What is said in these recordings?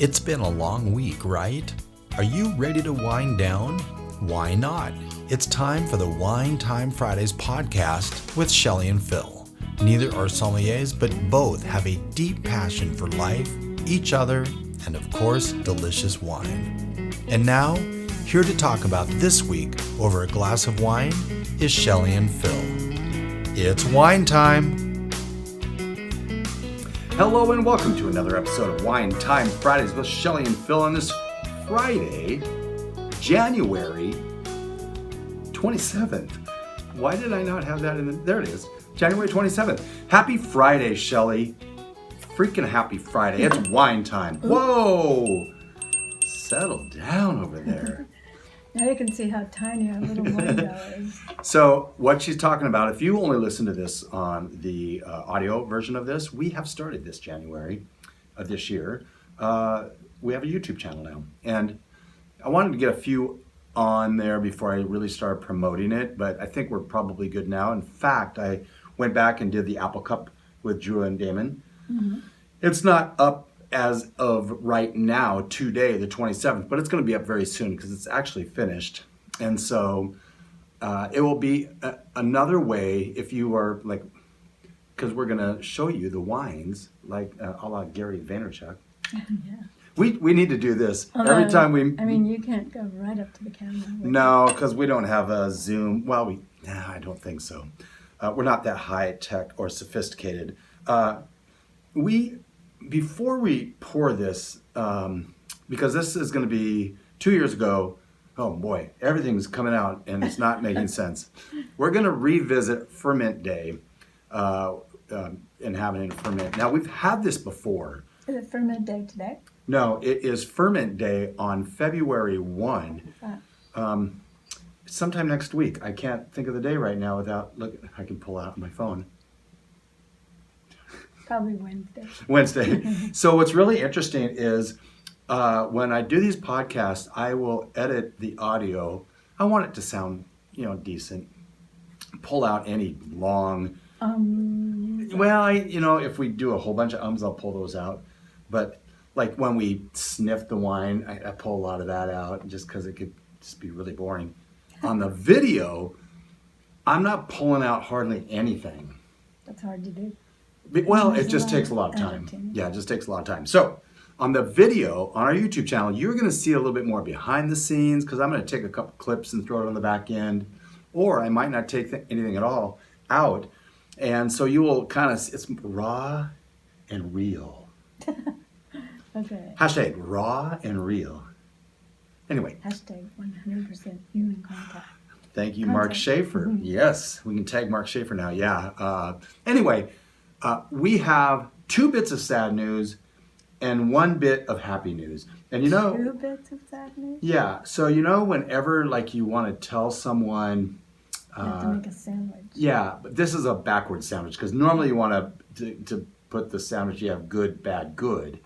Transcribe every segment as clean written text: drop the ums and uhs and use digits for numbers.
It's been a long week, right? Are you ready to wind down? Why not? It's time for the Wine Time Fridays podcast with Shelley and Phil. Neither are sommeliers, but both have a deep passion for life, each other, and of course, delicious wine. And now, here to talk about this week over a glass of wine is Shelley and Phil. It's wine time! Hello and welcome to another episode of Wine Time Fridays with Shelley and Phil on this Friday, January 27th. Why did I not have that in the... There it is. January 27th. Happy Friday, Shelley. Freaking happy Friday. It's wine time. Whoa! Settle down over there. Now you can see how tiny our little window is. So what she's talking about, if you only listen to this on the audio version of this, we have started this January of this year. We have a YouTube channel now. And I wanted to get a few on there before I really started promoting it, but I think we're probably good now. In fact, I went back and did the Apple Cup with Drew and Damon. Mm-hmm. It's not up as of right now, today, the 27th, but it's going to be up very soon because it's actually finished. And so it will be another way if you are like, because we're going to show you the wines like a la Gary Vaynerchuk. Yeah. We need to do this every time we... I mean, you can't go right up to the camera. No, because we don't have a Zoom. Well, I don't think so. We're not that high tech or sophisticated. Before we pour this, because this is going to be 2 years ago, oh boy, everything's coming out and it's not making sense. We're going to revisit Furmint Day and having it in Furmint. Now, we've had this before. Is it Furmint Day today? No, it is Furmint Day on February 1. Sometime next week. I can't think of the day right now without looking. I can pull out my phone. Probably Wednesday. Wednesday. So what's really interesting is when I do these podcasts, I will edit the audio. I want it to sound, decent. Pull out any long. Well, if we do a whole bunch of ums, I'll pull those out. But like when we sniff the wine, I pull a lot of that out just because it could just be really boring. On the video, I'm not pulling out hardly anything. That's hard to do. Well, it just takes a lot of time. Yeah, it just takes a lot of time. So on the video, on our YouTube channel, you're going to see a little bit more behind the scenes because I'm going to take a couple clips and throw it on the back end. Or I might not take anything at all out. And so you will kind of, it's raw and real. Okay. Hashtag raw and real. Anyway. Hashtag 100% human contact. Thank you, Mark Schaefer. Mm-hmm. Yes, we can tag Mark Schaefer now. Yeah. Anyway. We have 2 bits of sad news and 1 bit of happy news. And 2 bits of sad news? Yeah. So whenever like you want to tell someone... you have to make a sandwich. Yeah, but this is a backwards sandwich because normally you want to put the sandwich, you have good, bad, good.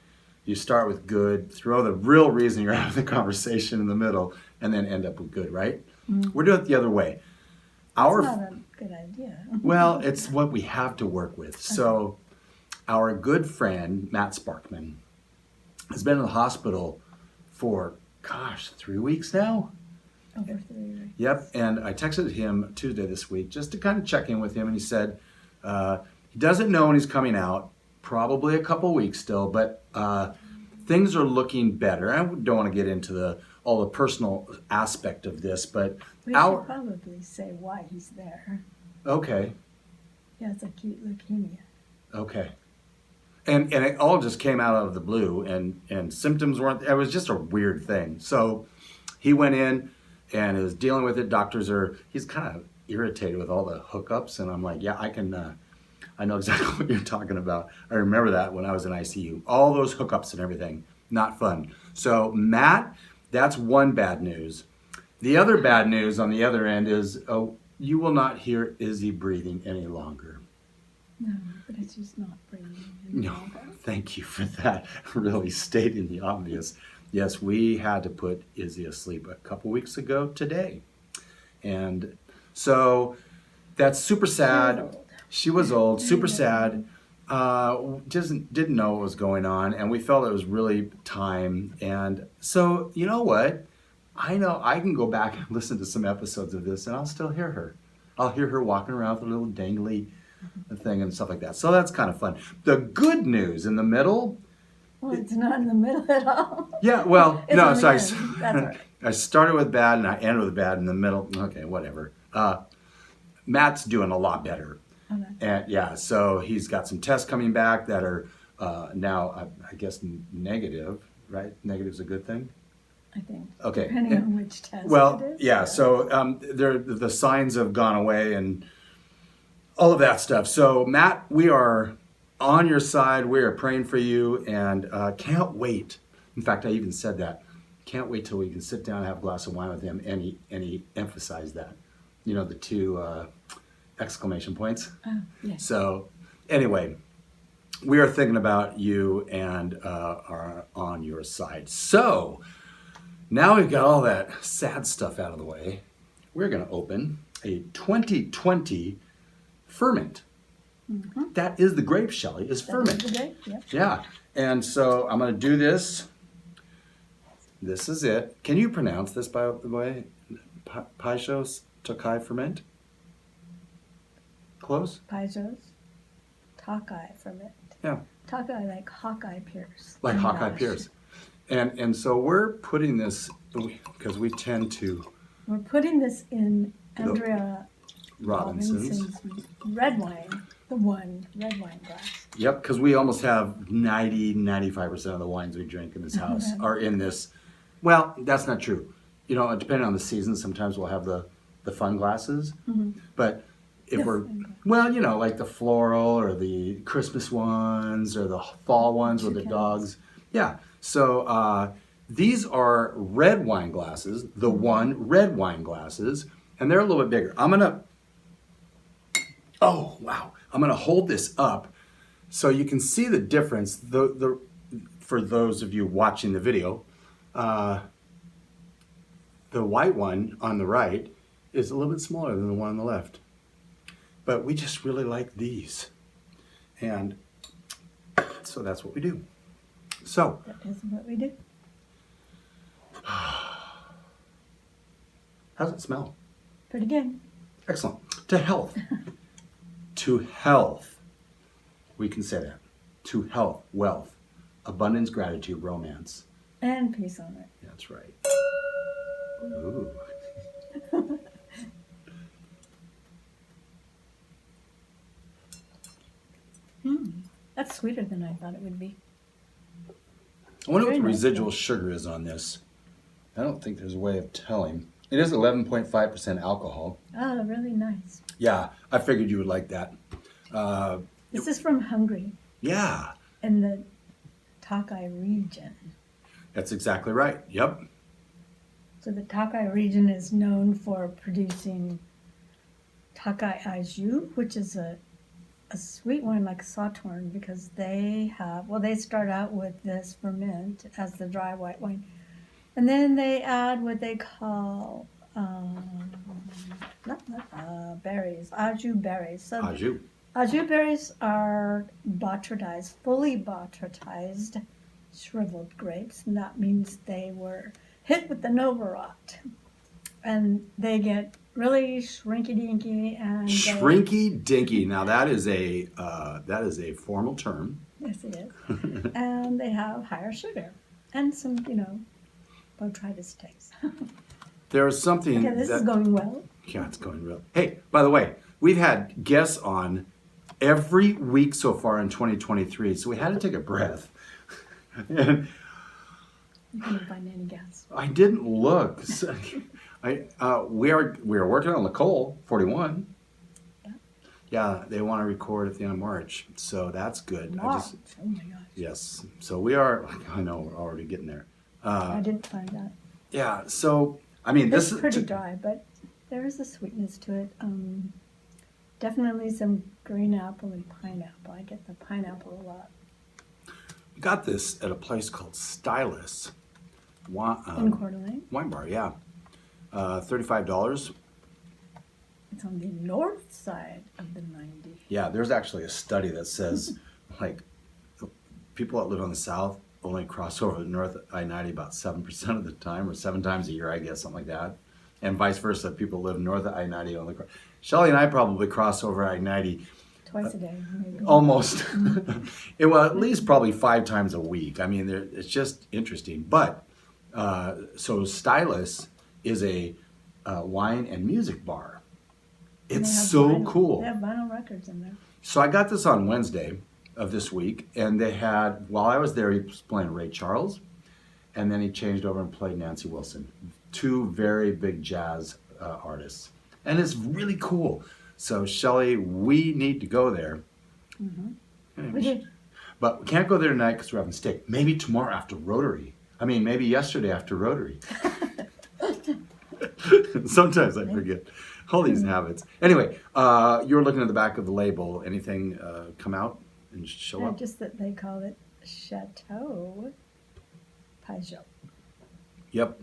You start with good, throw the real reason you're having the conversation in the middle, and then end up with good, right? Mm-hmm. We're doing it the other way. That's not a good idea. Well, it's what we have to work with. So our good friend, Matt Sparkman, has been in the hospital for, 3 weeks now? Over 3 weeks. Yep, and I texted him Tuesday this week just to kind of check in with him, and he said he doesn't know when he's coming out, probably a couple weeks still, but things are looking better. I don't want to get into all the personal aspect of this, but we should probably say why he's there. Okay. He has acute leukemia. Okay. And it all just came out of the blue, and symptoms weren't, it was just a weird thing. So he went in and is dealing with it. He's kind of irritated with all the hookups, and I'm like, yeah, I know exactly what you're talking about. I remember that when I was in ICU. All those hookups and everything, not fun. So Matt, that's one bad news. The other bad news on the other end is you will not hear Izzy breathing any longer. No, but it's just not breathing any longer. Thank you for that, really stating the obvious. Yes, we had to put Izzy asleep a couple weeks ago today. And so that's super sad. She was old, super sad. just didn't know what was going on, and we felt it was really time. And so, you know what? I know I can go back and listen to some episodes of this, and I'll still hear her. I'll hear her walking around with a little dangly thing and stuff like that. So that's kind of fun. The good news in the middle. Well, it's not in the middle at all. Yeah, well, It's no, on the so end. That's all right. I started with bad and I ended with bad in the middle. Okay, whatever. Matt's doing a lot better. Okay. And yeah, so he's got some tests coming back that are now, I guess, negative, right? Negative's a good thing? I think. Okay. Depending on which test Well, it is. yeah, so the signs have gone away and all of that stuff. So Matt, we are on your side. We are praying for you and can't wait. In fact, I even said that. Can't wait till we can sit down and have a glass of wine with him. And he emphasized that. You know, the two exclamation points. Oh, yes. So anyway, we are thinking about you and are on your side. So now we've got all that sad stuff out of the way. We're going to open a 2020 Furmint. Mm-hmm. That is the grape, Shelley, is Furmint. That is the grape, yep. Yeah. And so I'm going to do this. This is it. Can you pronounce this, by the way? Paijzos Tokaj Ferment? Close? Paijzos, Tokaj Furmint. Yeah. Tokaj like Hawkeye Pierce. Like in Hawkeye Welsh. Pierce. And so we're putting this, because we tend to, We're putting this in Andrea Robinson's. red wine, the one red wine glass. Yep, because we almost have 95% of the wines we drink in this house are in this. Well, that's not true. You know, depending on the season, sometimes we'll have the fun glasses. Mm-hmm. But if Yes, we're, okay. well, you know, like the floral or the Christmas ones or the fall ones with the dogs. Yeah. So these are red wine glasses, the one red wine glasses, and they're a little bit bigger. I'm going to, oh, wow. I'm going to hold this up so you can see the difference. For those of you watching the video, the white one on the right is a little bit smaller than the one on the left. But we just really like these. And so that's what we do. So, That is what we do. how's it smell? Pretty good. Excellent. To health. To health. We can say that. To health, wealth, abundance, gratitude, romance. And peace on it. That's right. Ooh. That's sweeter than I thought it would be. I wonder what Very the nice, residual though. sugar is on this. I don't think there's a way of telling. It is 11.5% alcohol. Oh, really nice. Yeah, I figured you would like that. This is from Hungary Yeah, in the Tokaj region. that's exactly right. Yep. So the Tokaj region is known for producing Paijzos, which is a sweet wine like Sauvignon, because they have, well, they start out with this ferment as the dry white wine. And then they add what they call berries, Aju berries. So Aju. Aju berries are botrytized, fully botrytized, shriveled grapes, and that means they were hit with the Nova rot. And they get really shrinky dinky and Shrinky dinky. Now that is a formal term. yes, it is. And they have higher sugar and some, botrytis taste. There is something Okay, this that is going well. yeah, it's going real. Hey, by the way, we've had guests on every week so far in 2023, so we had to take a breath. And You couldn't find any gas. I didn't look. So, we are working on the Cole 41. Yeah. Yeah, they want to record at the end of March, so that's good. March. Oh my gosh. Yes, so we are. I know we're already getting there. I didn't find that. Yeah, so I mean, It's this is pretty dry, but there is a sweetness to it. Definitely some green apple and pineapple. I get the pineapple a lot. We got this at a place called Stylus. In Coeur d'Alene. Wine bar, yeah. $35. It's on the north side of the 90. Yeah, there's actually a study that says like people that live on the south only cross over the North I-90 about 7% of the time, or 7 times a year, I guess, something like that. And vice versa, people live north of I-90 only. Shelley and I probably cross over I-90 Twice a day, maybe. almost, well, at least probably 5 times a week. I mean, it's just interesting. But so Stylus is a wine and music bar. And It's they have so vinyl. cool. They have vinyl records in there. So I got this on Wednesday of this week, and they had, while I was there, he was playing Ray Charles, and then he changed over and played Nancy Wilson. 2 very big jazz artists. And it's really cool. So Shelley, we need to go there. Mm-hmm. We did. But we can't go there tonight because we're having steak. Maybe tomorrow after Rotary. I mean, maybe yesterday after Rotary. Sometimes I forget all these habits. Anyway, you were looking at the back of the label. Anything come out and show up? Just that they call it Chateau Paijzos. Yep.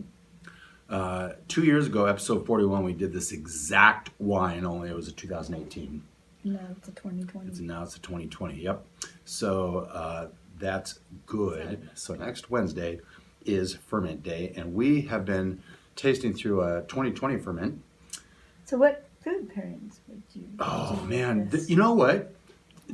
2 years ago, episode 41, we did this exact wine, only it was a 2018. No, it's a 2020. Now it's a 2020, yep. So that's good. So next Wednesday is Ferment Day, and we have been tasting through a 2020 Ferment. So what food pairings would you Oh do man, with this? you know what?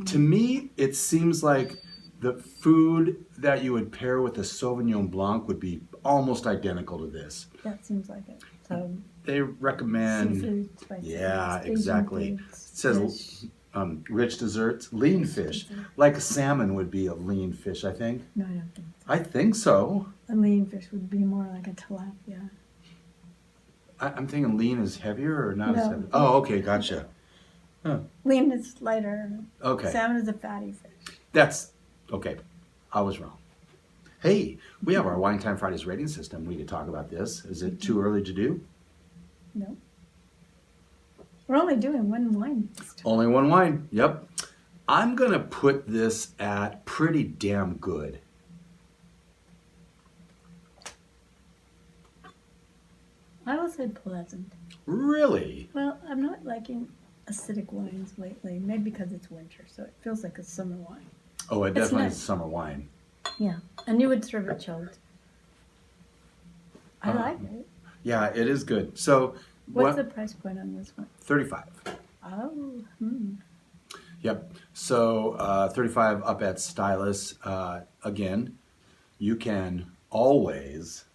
To me, it seems like the food that you would pair with a Sauvignon Blanc would be almost identical to this. That seems like it. So They recommend, seafood, spicy yeah, foods, Asian exactly. It foods, says fish. rich desserts, lean fish. dessert. Like a salmon would be a lean fish, I think. No, I don't think so. I think so. A lean fish would be more like a tilapia. I'm thinking lean is heavier or not as No. heavy? Oh, okay, gotcha. Huh. Lean is lighter. Okay. Salmon is a fatty fish. That's, okay, I was wrong. Hey, we have our Wine Time Fridays rating system. We could talk about this. Is it too early to do? No. We're only doing one wine this time. Only one wine, yep. I'm gonna put this at pretty damn good. I will say pleasant. Really? Well, I'm not liking acidic wines lately. Maybe because it's winter, so it feels like a summer wine. Oh, it It's definitely nice. is summer wine. Yeah. And you would serve it chilled. I Uh-huh. like it. Yeah, it is good. So, What's the price point on this one? 35. Oh, Yep. So 35 up at Stylus. Again, you can always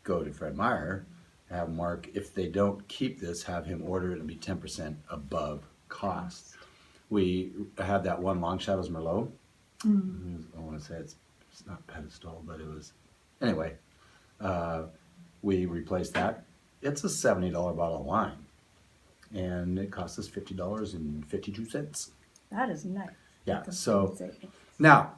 go to Fred Meyer, have Mark, if they don't keep this, have him order it and be 10% above cost. We had that one Long Shadows Merlot. I want to say it's not pedestal, but it was. Anyway, we replaced that. It's a $70 bottle of wine. And it cost us $50.52. that is nice. Yeah, That's a so- good savings. Now,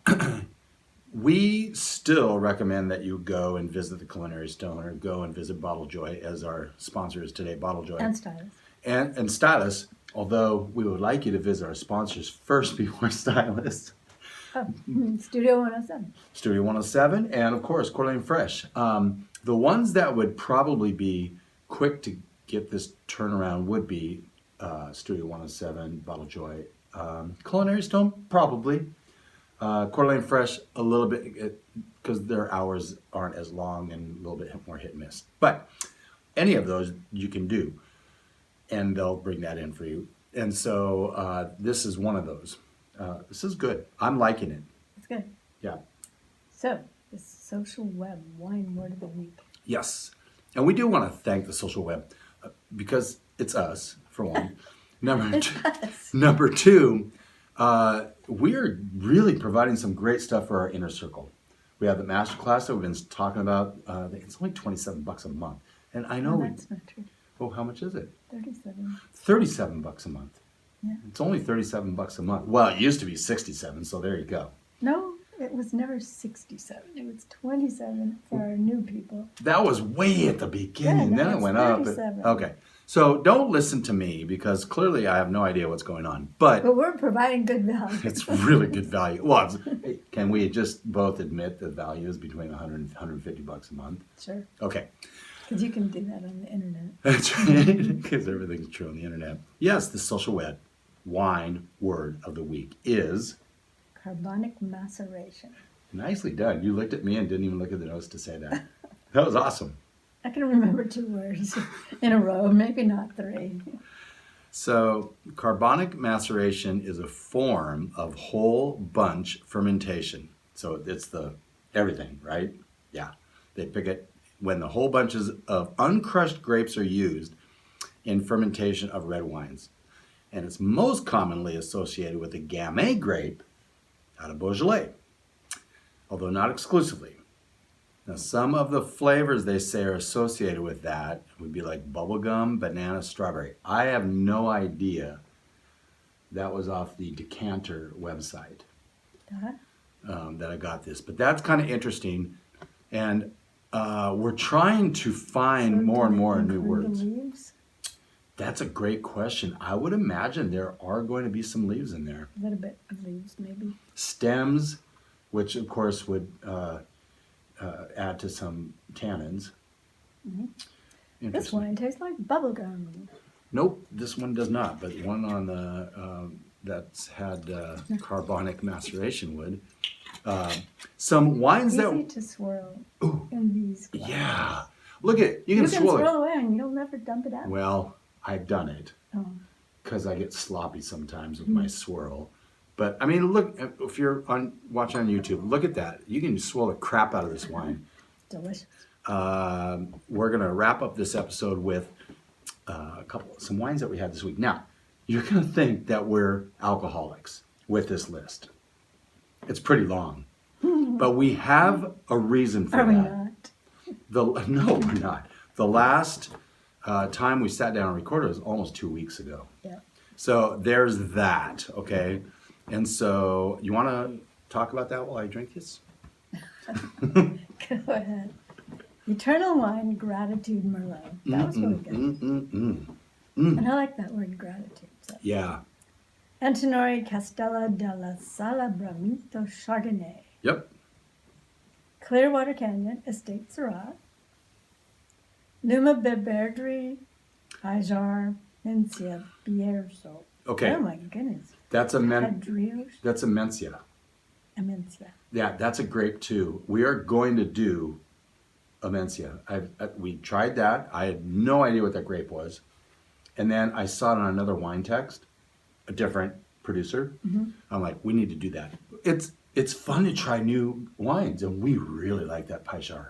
we still recommend that you go and visit the Culinary Stone or go and visit Bottle Joy, as our sponsor is today, Bottle Joy. And Stylus. And Stylus, although we would like you to visit our sponsors first before Stylus. Oh, Studio 107. Studio 107, and of course, Coeur d'Alene Fresh. The ones that would probably be quick to get this turnaround would be Studio 107, Bottle Joy. Culinary Stone, probably. Coeur d'Alene Fresh, a little bit, because their hours aren't as long and a little bit more hit and miss. But any of those you can do, and they'll bring that in for you. And so this is one of those. This is good. I'm liking it. It's good. Yeah. So, the social web wine word of the week. Yes. And we do want to thank the social web because it's us, for one. Number two, we're really providing some great stuff for our inner circle. We have the masterclass that we've been talking about. It's only $27 a month. And I know No, that's not true. oh, how much is it? 37. $37 a month. Yeah. It's only $37 a month. Well, it used to be 67, so there you go. No, it was never 67. It was 27 for our new people. That was way at the beginning. Yeah, Then now it it's went up. 37. Okay. So don't listen to me because clearly I have no idea what's going on. But But we're providing good value. it's really good value. Well, can we just both admit the value is between 100 and 150 bucks a month? Sure. Okay. Because you can do that on the internet. That's right. Because everything's true on the internet. Yes, the social web wine word of the week is Carbonic Maceration. Nicely done. You looked at me and didn't even look at the notes to say that. That was awesome. I can remember 2 words in a row, maybe not 3. So carbonic maceration is a form of whole bunch fermentation. So it's the everything, right? Yeah. They pick it when the whole bunches of uncrushed grapes are used in fermentation of red wines. And it's most commonly associated with the Gamay grape out of Beaujolais, although not exclusively. Now, some of the flavors they say are associated with that would be like bubblegum, banana, strawberry. I have no idea. That was off the Decanter website that I got this. But that's kind of interesting. And we're trying to find more and more new words. Leaves? That's a great question. I would imagine there are going to be some leaves in there. A little bit of leaves, maybe. Stems, which of course would add to some tannins. Mm-hmm. This wine tastes like bubblegum. Nope, this one does not. But one on the that's had carbonic maceration would. Some wines Easy to swirl in these glasses. Yeah, look at you can You can swirl swirl away and you'll never dump it out. Well, I've done it Oh. because I get sloppy sometimes with my swirl. But I mean, look, if you're watching on YouTube, look at that. You can swirl the crap out of this wine. Delicious. We're gonna wrap up this episode with some wines that we had this week. Now, you're gonna think that we're alcoholics with this list. It's pretty long, but we have a reason for Are we that. not? No, we're not. The last time we sat down and recorded was almost 2 weeks ago. Yeah. So there's that, okay? And so you want to talk about that while I drink this? Go ahead. Eternal Wine Gratitude Merlot. That was really good. And I like that word gratitude. So. Yeah. Antinori Castella della Sala Bramito Chardonnay. Yep. Clearwater Canyon Estate Syrah. Luma Beberdri Paijzos Mencia Bierzo. Okay. Oh my goodness. That's Paijzos that's a Mencia. Mencia. Yeah, that's a grape too. We are going to do a Mencia. We tried that. I had no idea what that grape was. And then I saw it on another wine text, a different producer. I'm like, we need to do that. It's fun to try new wines, and we really like that Paijzos.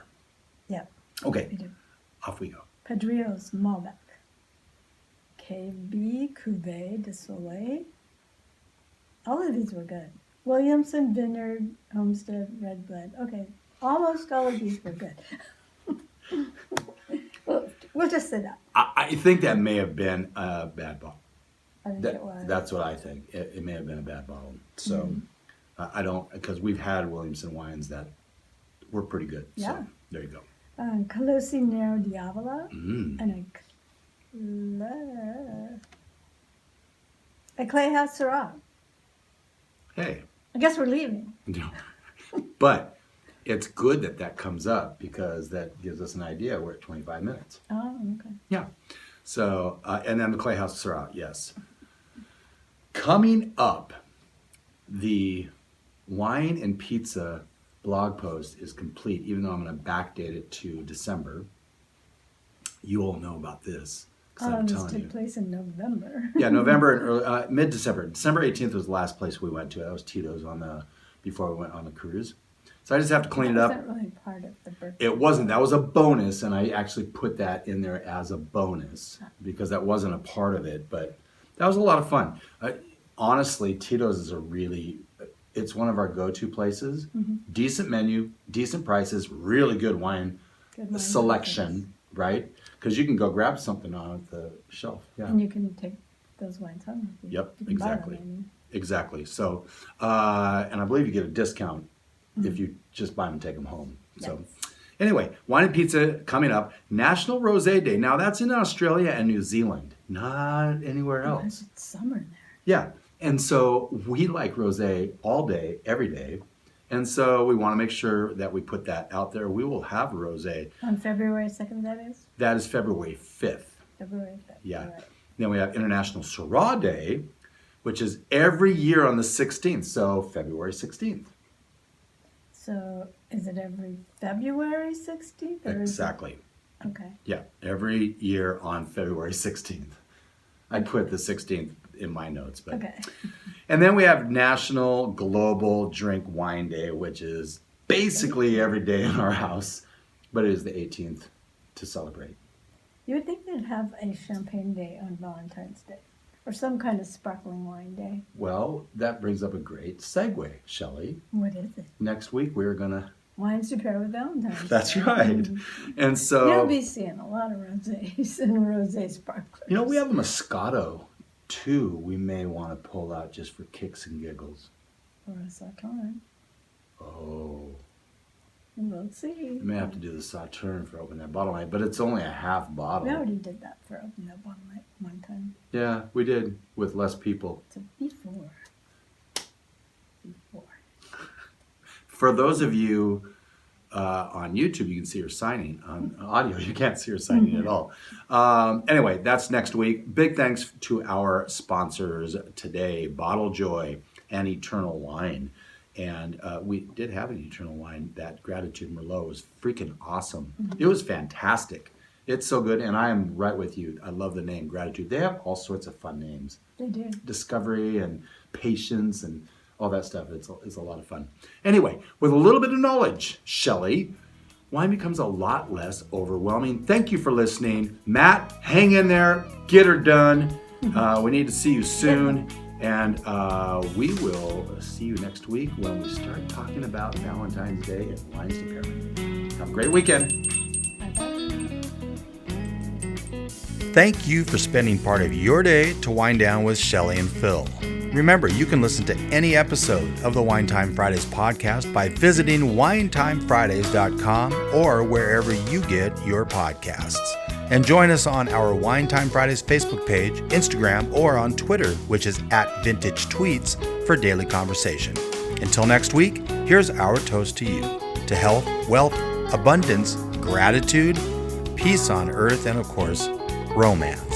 Yeah. Okay, We do. off we go. Padrillos Malbec. KB Cuvée de Soleil. All of these were good. Williamson Vineyard Homestead Red Blend. Okay, almost all of these were good. We'll just say that. I think that may have been a bad bottle. I think it was. That's what I think. It may have been a bad bottle. So I don't, because we've had Williamson wines that were pretty good. Yeah. So there you go. Colosi Nero Diavola and a Clay House Syrah. Hey. I guess we're leaving. No. But it's good that comes up because that gives us an idea. We're at 25 minutes. Oh, okay. Yeah. So, and then the Clay House Syrah, yes. Coming up, the wine and pizza blog post is complete, even though I'm going to backdate it to December. You all know about this. 'Cause I'm This telling took you. place in November. Yeah, November and early, mid-December. December 18th was the last place we went to. That was Tito's before we went on the cruise. So I just have to clean it up. That wasn't really part of the birthday. It wasn't. That was a bonus, and I actually put that in there as a bonus because that wasn't a part of it. But that was a lot of fun. Honestly, Tito's is it's one of our go-to places. Decent menu, decent prices, really good wine Good wine selection, right? Because you can go grab something on the shelf. Yeah. And you can take those wines home with you. Yep, You can buy them, exactly. I mean. Exactly. So, and I believe you get a discount if you just buy them and take them home. So, anyway, wine and pizza coming up. National Rosé Day. Now that's in Australia and New Zealand, not anywhere Oh, else. it's summer there. Yeah, and so we like rosé all day, every day, and so we want to make sure that we put that out there. We will have rosé. On February 2nd, that is? That is February 5th. February 5th. Yeah. All right. Then we have International Syrah Day, which is every year on the 16th, so February 16th. So is it every February 16th? Exactly. Okay. Yeah, every year on February 16th. I put the 16th in my notes. But. Okay. And then we have National Global Drink Wine Day, which is basically every day in our house, but it is the 18th to celebrate. You would think they'd have a champagne day on Valentine's Day or some kind of sparkling wine day. Well, that brings up a great segue, Shelley. What is it? Next week we're going to... Wines to pair with Valentine's Day. That's right. And so... You'll be seeing a lot of rosés and rosé sparklers. You know, we have a Moscato, too, we may want to pull out just for kicks and giggles. Or a Sauterne. Oh. We'll see. You may have to do the Sauterne for opening that bottle night, but it's only a half bottle. We already did that for opening that bottle night one time. Yeah, we did, with less people. So before. For those of you on YouTube, you can see her signing. On audio, you can't see her signing at all. Anyway, that's next week. Big thanks to our sponsors today, Bottle Joy and Eternal Wine. And we did have an Eternal Wine. That Gratitude Merlot was freaking awesome. It was fantastic. It's so good, and I am right with you. I love the name Gratitude. They have all sorts of fun names. They do. Discovery and patience and all that stuff. It's a lot of fun. Anyway, with a little bit of knowledge, Shelley, wine becomes a lot less overwhelming. Thank you for listening. Matt, hang in there. Get her done. We need to see you soon. And we will see you next week when we start talking about Valentine's Day and wines to pair with. Have a great weekend. Bye-bye. Thank you for spending part of your day to wind down with Shelley and Phil. Remember, you can listen to any episode of the Wine Time Fridays podcast by visiting winetimefridays.com or wherever you get your podcasts. And join us on our Wine Time Fridays Facebook page, Instagram, or on Twitter, which is @VintageTweets, for daily conversation. Until next week, here's our toast to you, to health, wealth, abundance, gratitude, peace on earth, and of course, romance.